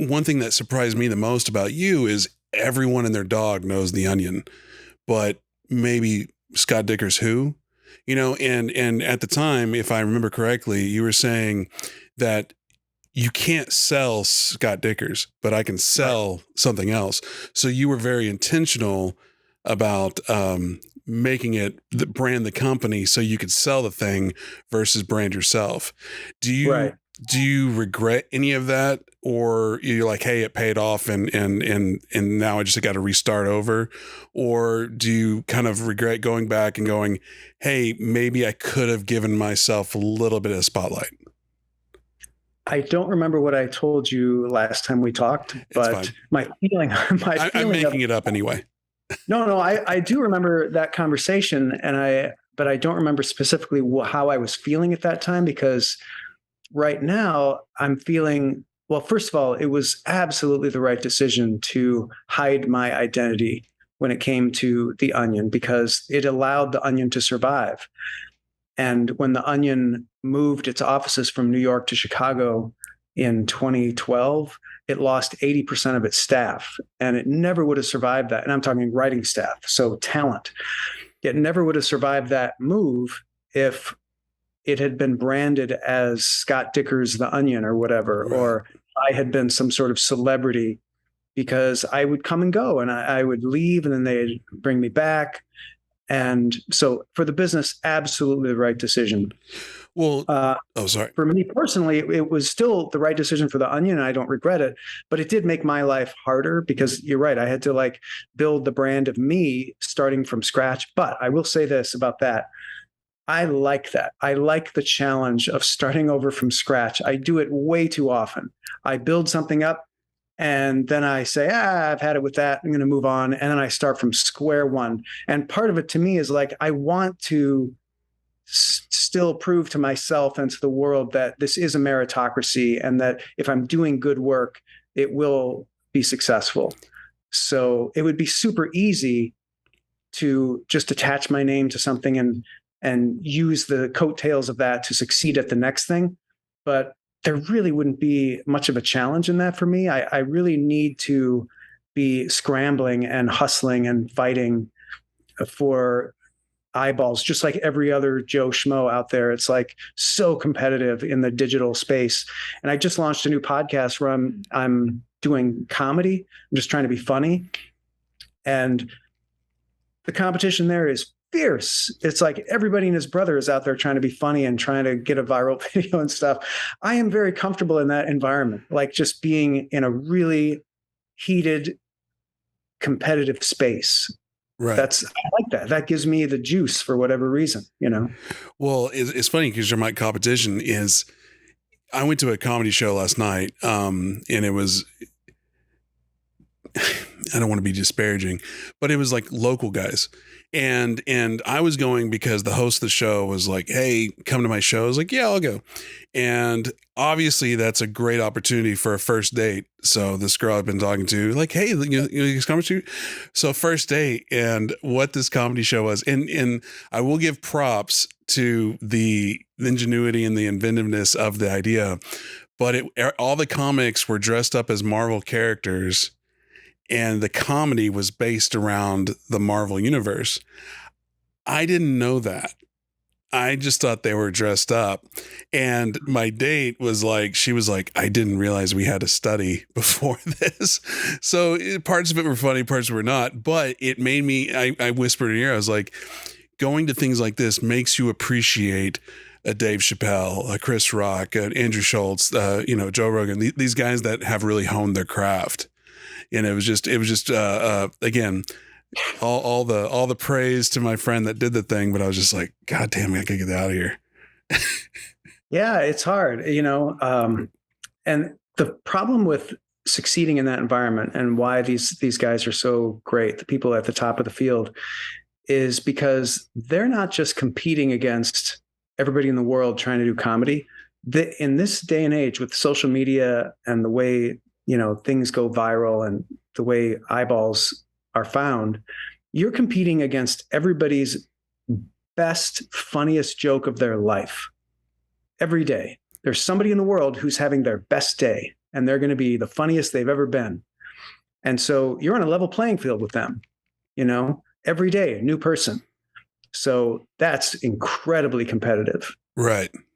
one thing that surprised me the most about you is everyone and their dog knows The Onion, but maybe Scott Dikkers who, and at the time, if I remember correctly, you were saying that you can't sell Scott Dikkers, but I can sell something else. So you were very intentional about making it brand the company so you could sell the thing versus brand yourself. Do you Right. do you regret any of that, or you're like, hey, it paid off and now I just got to restart over? Or do you kind of regret going back and going, hey, maybe I could have given myself a little bit of spotlight? I don't remember what I told you last time we talked, It's but fine. my feeling, I'm making it up anyway. no, I do remember that conversation, but I don't remember specifically how I was feeling at that time, because right now I'm feeling, well, first of all, it was absolutely the right decision to hide my identity when it came to The Onion, because it allowed The Onion to survive. And when The Onion moved its offices from New York to Chicago in 2012, it lost 80% of its staff, and it never would have survived that. And I'm talking writing staff, so talent. It never would have survived that move if it had been branded as Scott Dikkers The Onion or whatever, Right. or I had been some sort of celebrity, because I would come and go and I would leave and then they'd bring me back. And so for the business, absolutely the right decision. Well, oh, sorry. For me personally, it was still the right decision for The Onion, and I don't regret it, but it did make my life harder, because you're right. I had to like build the brand of me starting from scratch. But I will say this about that. I like that. I like the challenge of starting over from scratch. I do it way too often. I build something up and then I say, I've had it with that. I'm going to move on. And then I start from square one. And part of it to me is like, I want to still prove to myself and to the world that this is a meritocracy, and that if I'm doing good work, it will be successful. So it would be super easy to just attach my name to something and use the coattails of that to succeed at the next thing. But there really wouldn't be much of a challenge in that for me. I really need to be scrambling and hustling and fighting for eyeballs, just like every other Joe Schmo out there. It's like so competitive in the digital space. And I just launched a new podcast where I'm doing comedy. I'm just trying to be funny. And the competition there is fierce. It's like everybody and his brother is out there trying to be funny and trying to get a viral video and stuff. I am very comfortable in that environment, like just being in a really heated, competitive space. Right. I like that. That gives me the juice for whatever reason, Well, it's funny because my competition is, I went to a comedy show last night, and it was, I don't want to be disparaging, but it was like local guys. And I was going because the host of the show was like, hey, come to my show. I was like, yeah, I'll go. And obviously that's a great opportunity for a first date. So this girl I've been talking to, like, hey, you come to, so first date. And what this comedy show was, and I will give props to the ingenuity and the inventiveness of the idea, but all the comics were dressed up as Marvel characters, and the comedy was based around the Marvel universe. I didn't know that. I just thought they were dressed up. And my date was like, she was like, I didn't realize we had to study before this. So parts of it were funny, parts were not, but it made me, I whispered in her ear, I was like, going to things like this makes you appreciate a Dave Chappelle, a Chris Rock, Andrew Schultz, Joe Rogan, these guys that have really honed their craft. And it was just again, all the praise to my friend that did the thing, but I was just like, God damn it, I gotta get out of here. Yeah, it's hard, and the problem with succeeding in that environment, and why these guys are so great, the people at the top of the field, is because they're not just competing against everybody in the world trying to do comedy. In this day and age, with social media and the way things go viral and the way eyeballs are found, you're competing against everybody's best, funniest joke of their life. Every day, there's somebody in the world who's having their best day. and they're going to be the funniest they've ever been. And so you're on a level playing field with them, every day, a new person. So that's incredibly competitive. Right.